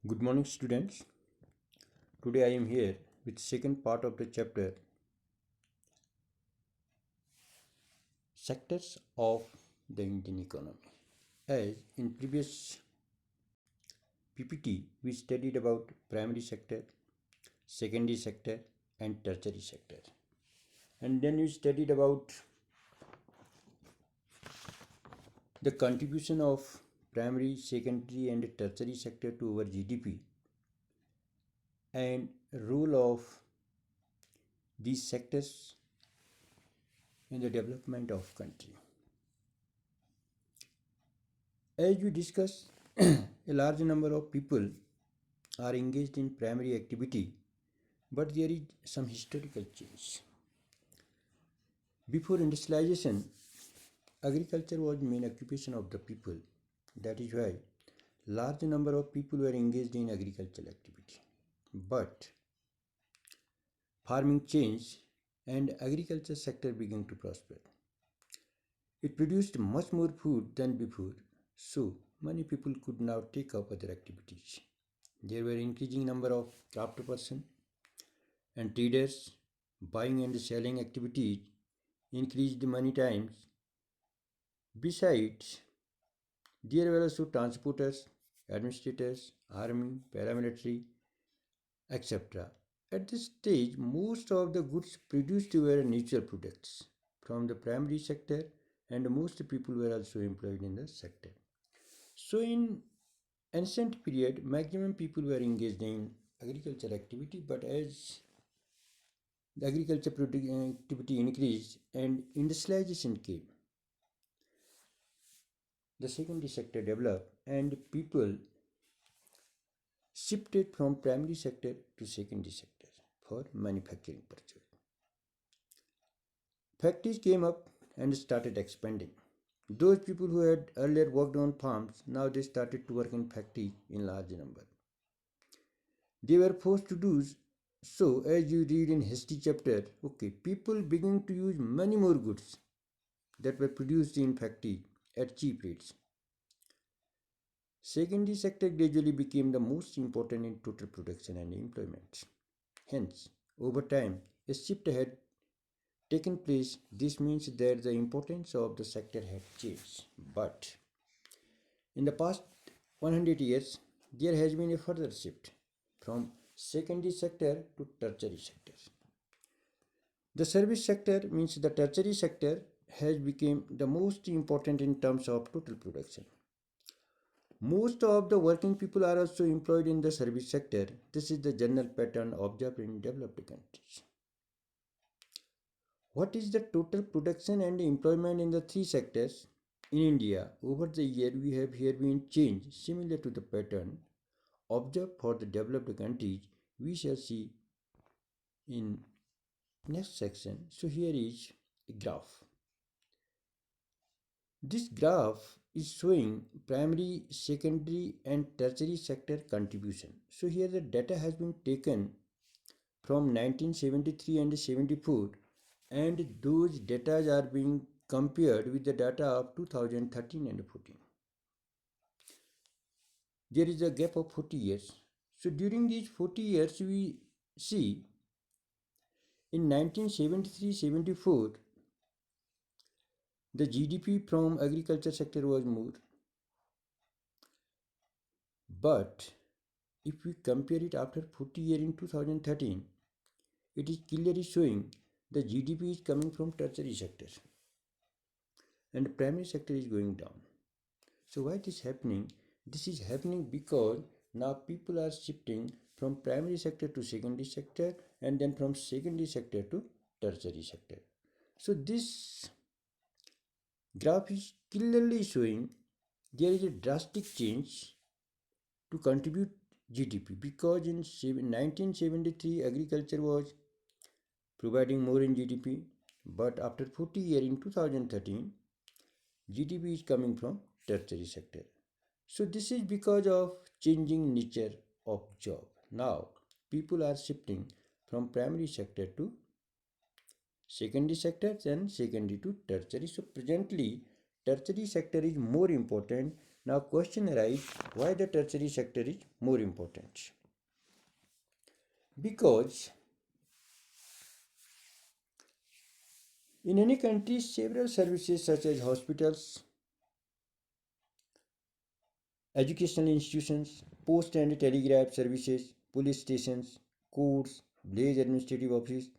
Good morning, students. Today I am here with second part of the chapter Sectors of the Indian Economy. As in previous PPT, we studied about primary sector, secondary sector, and tertiary sector. And then we studied about the contribution of primary, secondary, and tertiary sector to our GDP and role of these sectors in the development of country. As we discussed, a large number of people are engaged in primary activity, but there is some historical change. Before industrialization, agriculture was main occupation of the people. That is why large number of people were engaged in agricultural activity. But farming changed and agriculture sector began to prosper. It produced much more food than before, so many people could now take up other activities. There were increasing number of craftspersons and traders. Buying and selling activities increased many times. Besides, there were also transporters, administrators, army, paramilitary, etc. At this stage, most of the goods produced were natural products from the primary sector, and most people were also employed in the sector. So, in ancient period, maximum people were engaged in agricultural activity, but as the agriculture activity increased and industrialization came, the secondary sector developed and people shifted from primary sector to secondary sector for manufacturing purpose. Factories came up and started expanding. Those people who had earlier worked on farms, now they started to work in factories in large number. They were forced to do so, as you read in history chapter. Okay, people began to use many more goods that were produced in factory at cheap rates. Secondary sector gradually became the most important in total production and employment. Hence, over time, a shift had taken place. This means that the importance of the sector had changed. But in the past 100 years, there has been a further shift from secondary sector to tertiary sector. The service sector means the tertiary sector has become the most important in terms of total production. Most of the working people are also employed in the service sector. This is the general pattern observed in developed countries. What is the total production and employment in the three sectors? In India, over the year we have here been changed similar to the pattern observed for the developed countries. We shall see in next section. So here is a graph. This graph is showing primary, secondary and tertiary sector contribution. So here the data has been taken from 1973 and 74, and those data are being compared with the data of 2013 and 14. There is a gap of 40 years. So during these 40 years we see in 1973-74 the GDP from agriculture sector was more, but if we compare it after 40 years in 2013, it is clearly showing the GDP is coming from tertiary sector and primary sector is going down. So why this is happening? This is happening because now people are shifting from primary sector to secondary sector and then from secondary sector to tertiary sector. So this graph is clearly showing there is a drastic change to contribute GDP, because in 1973 agriculture was providing more in GDP, but after 40 years in 2013 GDP is coming from tertiary sector. So this is because of changing nature of job. Now people are shifting from primary sector to secondary sector and secondary to tertiary. So presently tertiary sector is more important Now question arises, why the tertiary sector is more important? Because in any country, several services such as hospitals, educational institutions, post and telegraph services, police stations, courts, village administrative offices,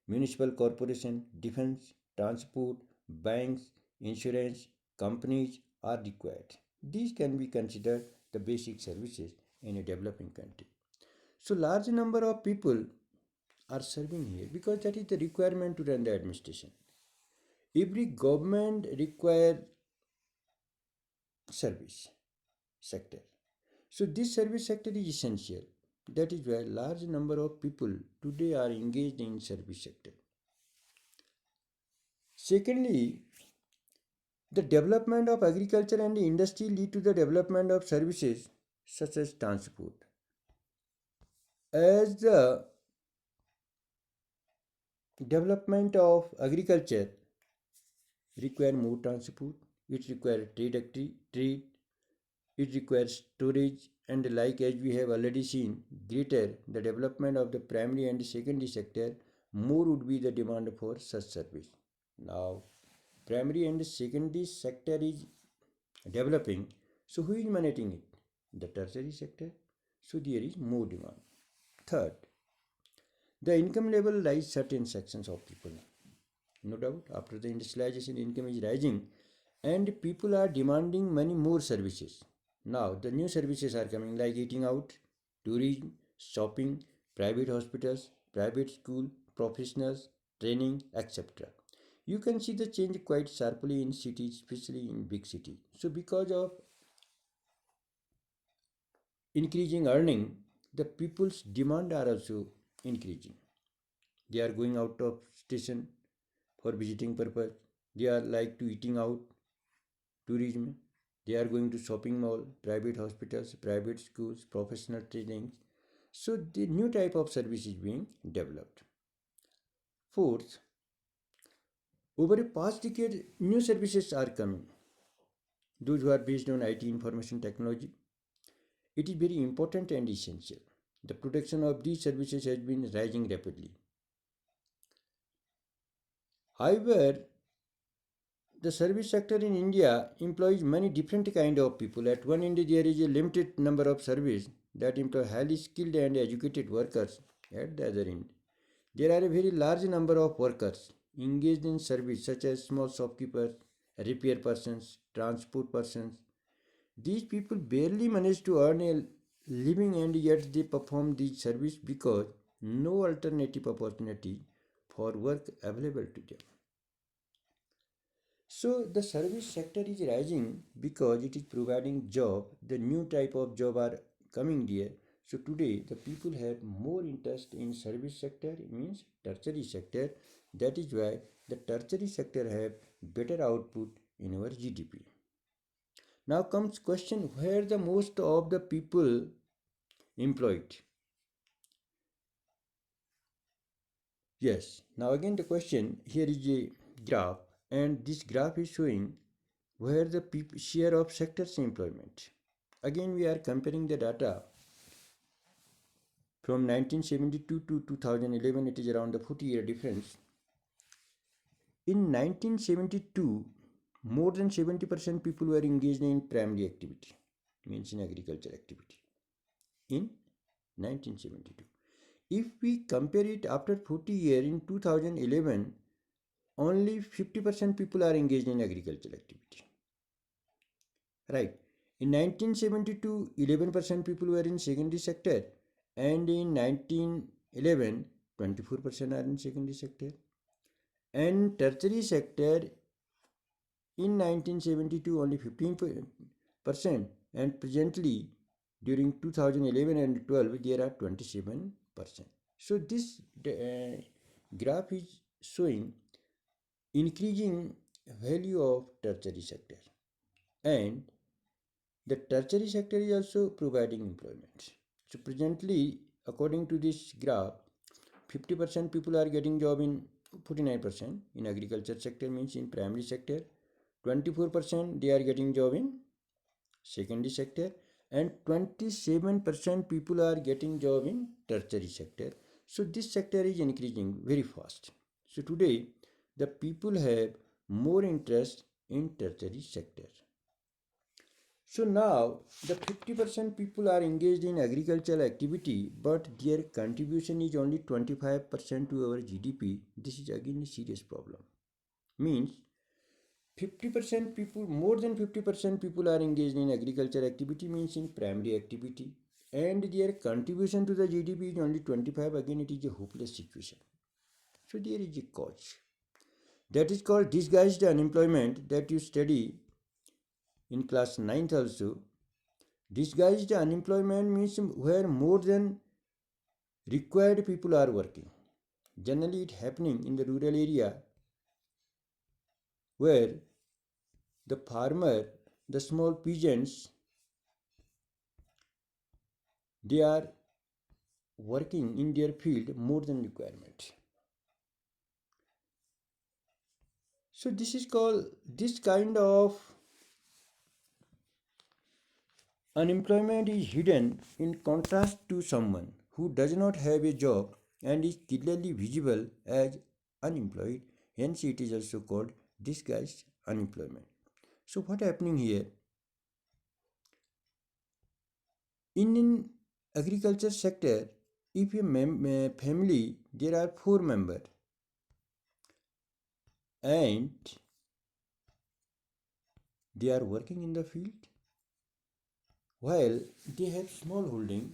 municipal corporation, defense, transport, banks, insurance, companies are required. These can be considered the basic services in a developing country. So large number of people are serving here because that is the requirement to run the administration. Every government require service sector. So this service sector is essential. That is why large number of people today are engaged in service sector. Secondly, the development of agriculture and industry lead to the development of services such as transport. As the development of agriculture require more transport, it requires trade, it requires storage, and like as we have already seen, greater the development of the primary and secondary sector, more would be the demand for such service. Now, primary and secondary sector is developing, so who is managing it? The tertiary sector. So there is more demand. Third, the income level rise certain sections of people. No doubt, after the industrialization, income is rising, and people are demanding many more services. Now, the new services are coming like eating out, tourism, shopping, private hospitals, private school, professionals, training, etc. You can see the change quite sharply in cities, especially in big cities. So, because of increasing earning, the people's demand are also increasing. They are going out of station for visiting purpose. They are like to eating out, tourism. They are going to shopping mall, private hospitals, private schools, professional training. So the new type of service is being developed. Fourth, over a past decade, new services are coming. Those who are based on IT information technology. It is very important and essential. The production of these services has been rising rapidly. However, the service sector in India employs many different kind of people. At one end, there is a limited number of service that employ highly skilled and educated workers. At the other end, there are a very large number of workers engaged in service such as small shopkeepers, repair persons, transport persons. These people barely manage to earn a living and yet they perform these service because no alternative opportunity for work available to them. So the service sector is rising because it is providing job. The new type of job are coming there. So today the people have more interest in service sector, means tertiary sector. That is why the tertiary sector have better output in our GDP. Now comes question, where the most of the people employed? Yes. Now again the question, here is a graph, and this graph is showing where the share of sectors employment. Again we are comparing the data from 1972 to 2011. It is around the 40-year difference. In 1972, more than 70% people were engaged in primary activity, means in agriculture activity, in 1972. If we compare it after 40 years, in 2011, only 50% people are engaged in agricultural activity. Right. In 1972, 11% people were in secondary sector, and in 1911, 24% are in secondary sector. And tertiary sector in 1972 only 15%, and presently during 2011 and 12 there are 27%. So this graph is showing increasing value of tertiary sector, and the tertiary sector is also providing employment. So presently, according to this graph, 50% people are getting job in 49% in agriculture sector, means in primary sector. 24% they are getting job in secondary sector, and 27% people are getting job in tertiary sector. So this sector is increasing very fast. So today the people have more interest in tertiary sector. So now the 50% people are engaged in agricultural activity, but their contribution is only 25% to our GDP. This is again a serious problem. Means 50% people, more than 50% people are engaged in agriculture activity, means in primary activity, and their contribution to the GDP is only 25. Again, it is a hopeless situation. So there is a cause. That is called disguised unemployment, that you study in class 9th also. Disguised unemployment means where more than required people are working. Generally it happening in the rural area where the farmer, the small peasants, they are working in their field more than requirement. So this is called, this kind of unemployment is hidden in contrast to someone who does not have a job and is clearly visible as unemployed. Hence it is also called disguised unemployment. So what happening here? In agriculture sector, if a family, there are 4 members and they are working in the field, while they have small holding,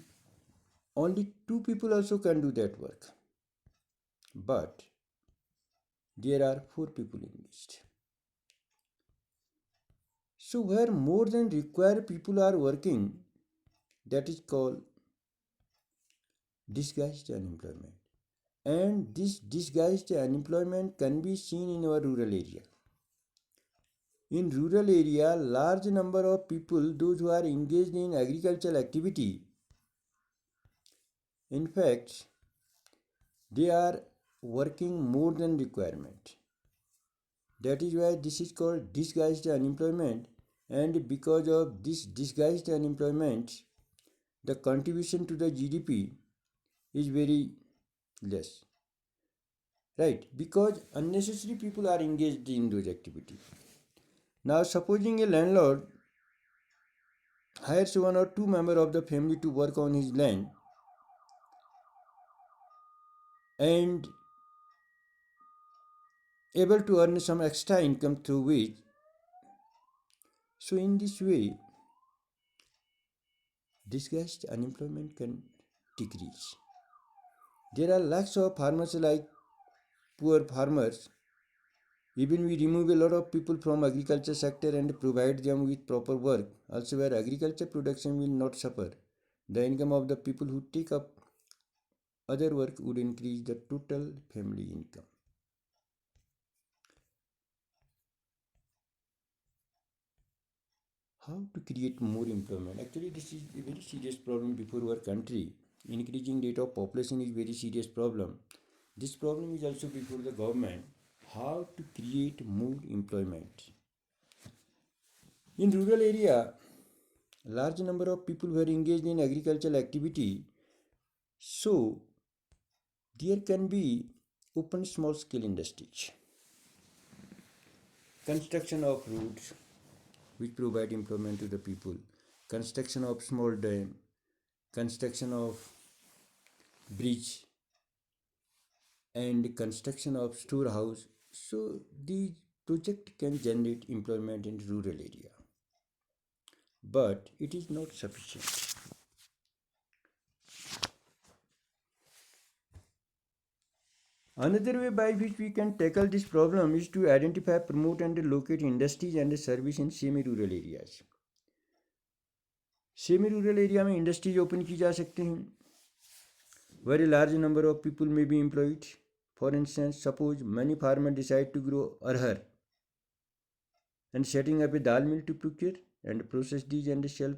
only 2 people also can do that work. But there are 4 people engaged. So where more than required people are working, that is called disguised unemployment. And this disguised unemployment can be seen in our rural area. In rural area, large number of people, those who are engaged in agricultural activity, in fact, they are working more than requirement. That is why this is called disguised unemployment, and because of this disguised unemployment, the contribution to the GDP is very less. Right? Because unnecessary people are engaged in those activities. Now, supposing a landlord hires 1 or 2 members of the family to work on his land, and able to earn some extra income through which, so in this way disguised unemployment can decrease. There are lakhs of farmers like poor farmers. Even we remove a lot of people from agriculture sector and provide them with proper work, also where agriculture production will not suffer, the income of the people who take up other work would increase the total family income. How to create more employment? Actually, this is a very serious problem before our country. Increasing rate of population is very serious problem. This problem is also before the government. How to create more employment? In rural area, large number of people were engaged in agricultural activity, so there can be open small scale industries, construction of roads which provide employment to the people, construction of small dam, construction of bridge, and construction of storehouse. So the project can generate employment in rural area, but it is not sufficient. Another way by which we can tackle this problem is to identify, promote and locate industries and service in semi-rural areas. Semi-rural area में industries open की जा सकते हैं. Very large number of people may be employed. For instance, suppose many farmers decide to grow arhar and setting up a dal mill to procure and process these and sell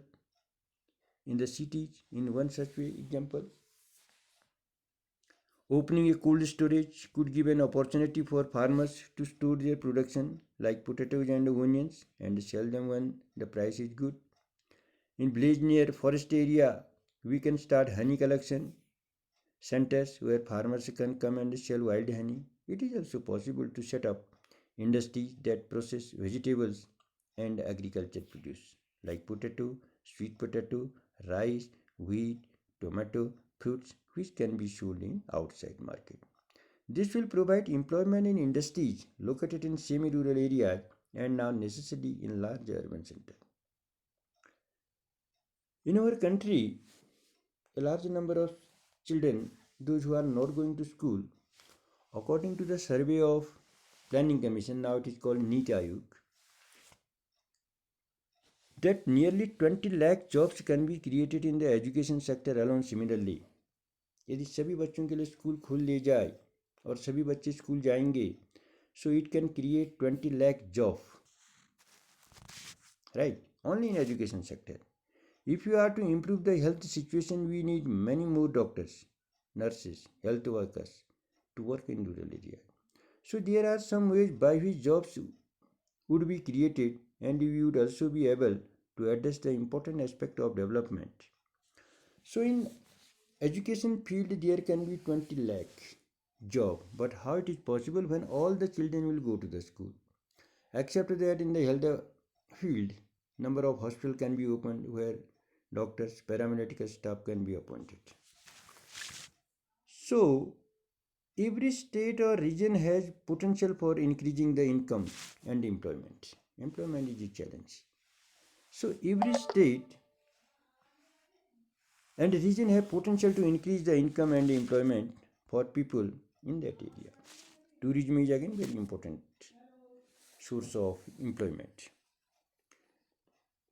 in the cities in one such way example. Opening a cold storage could give an opportunity for farmers to store their production like potatoes and onions and sell them when the price is good. In village near forest area, we can start honey collection centers where farmers can come and sell wild honey. It is also possible to set up industries that process vegetables and agriculture produce like potato, sweet potato, rice, wheat, tomato, fruits which can be sold in outside market. This will provide employment in industries located in semi-rural areas and not necessarily in large urban centers. In our country, a large number of children, those who are not going to school, according to the survey of Planning Commission, now it is called NEET Ayog, that nearly 20 lakh jobs can be created in the education sector alone similarly. यदि सभी बच्चों के लिए school खुल ले जाए और सभी बच्चे स्कूल जाएंगे, so it can create 20 lakh job, right? Only in education sector. If you are to improve the health situation, we need many more doctors, nurses, health workers to work in rural area. So there are some ways by which jobs would be created and we would also be able to address the important aspect of development. So in education field there can be 20 lakh job, but how it is possible when all the children will go to the school? Except that in the health field, number of hospital can be opened where doctors, paramedical staff can be appointed. So every state or region has potential for increasing the income and employment. Employment is a challenge. So every state and region have potential to increase the income and employment for people in that area. Tourism is again very important source of employment.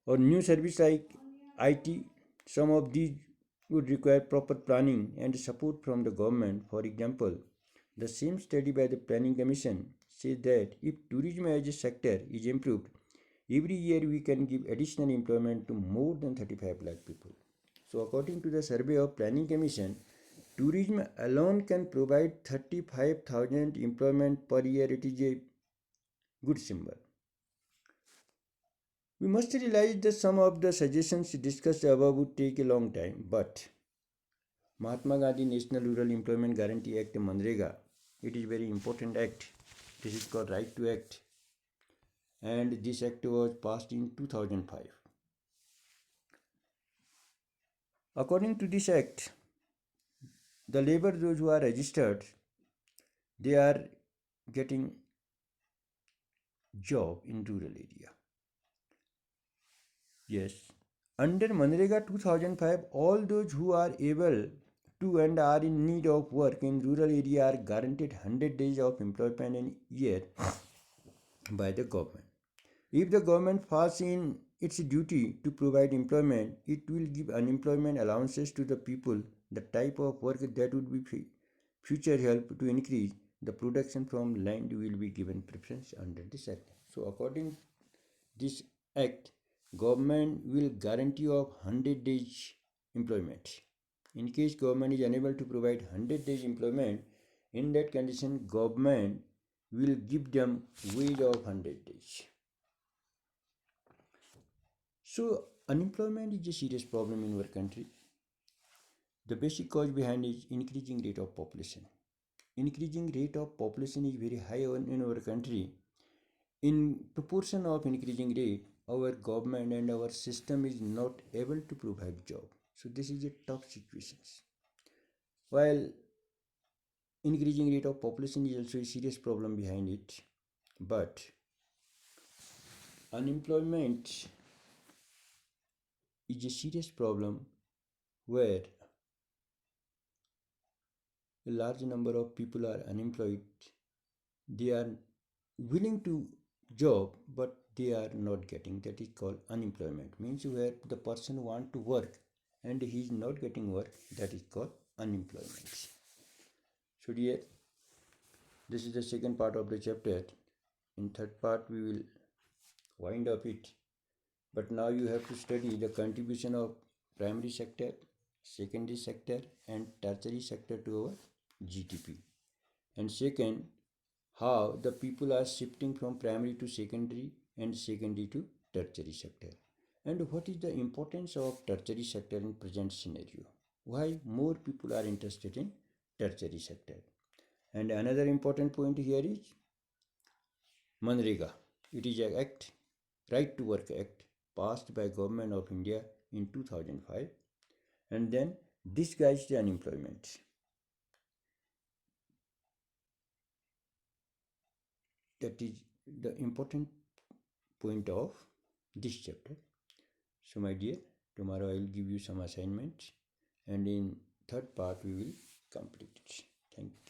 Or new service like IT, some of these would require proper planning and support from the government. For example, the same study by the Planning Commission says that if tourism as a sector is improved, every year we can give additional employment to more than 35 lakh people. So according to the survey of Planning Commission, tourism alone can provide 35,000 employment per year. It is a good symbol. We must realize that some of the suggestions discussed above would take a long time, but Mahatma Gandhi National Rural Employment Guarantee Act Manrega, it is very important act. This is called Right to Act, and this act was passed in 2005. According to this act, the labor those who are registered, they are getting job in rural area. Yes, under Manrega 2005, all those who are able to and are in need of work in rural area are guaranteed 100 days of employment in year by the government. If the government falls in its duty to provide employment, it will give unemployment allowances to the people, the type of work that would be future help to increase the production from land will be given preference under this act. So according this act, government will guarantee of 100 days employment. In case government is unable to provide 100 days employment, in that condition government will give them wage of 100 days. So unemployment is a serious problem in our country. The basic cause behind is increasing rate of population. Increasing rate of population is very high in our country. In proportion of increasing rate, our government and our system is not able to provide job. So this is a tough situation. While increasing rate of population is also a serious problem behind it, but unemployment is a serious problem where a large number of people are unemployed. They are willing to job but they are not getting. That is called unemployment. Means where the person want to work and he is not getting work, that is called unemployment. So dear, this is the second part of the chapter. In third part we will wind up it. But now you have to study the contribution of primary sector, secondary sector and tertiary sector to our GDP. And second, how the people are shifting from primary to secondary and secondary to tertiary sector. And what is the importance of tertiary sector in present scenario? Why more people are interested in tertiary sector? And another important point here is Manrega. It is an act, Right to Work Act, passed by Government of India in 2005, and then disguised unemployment. That is the important point of this chapter. So my dear, tomorrow I will give you some assignments, and in third part we will complete it. Thank you.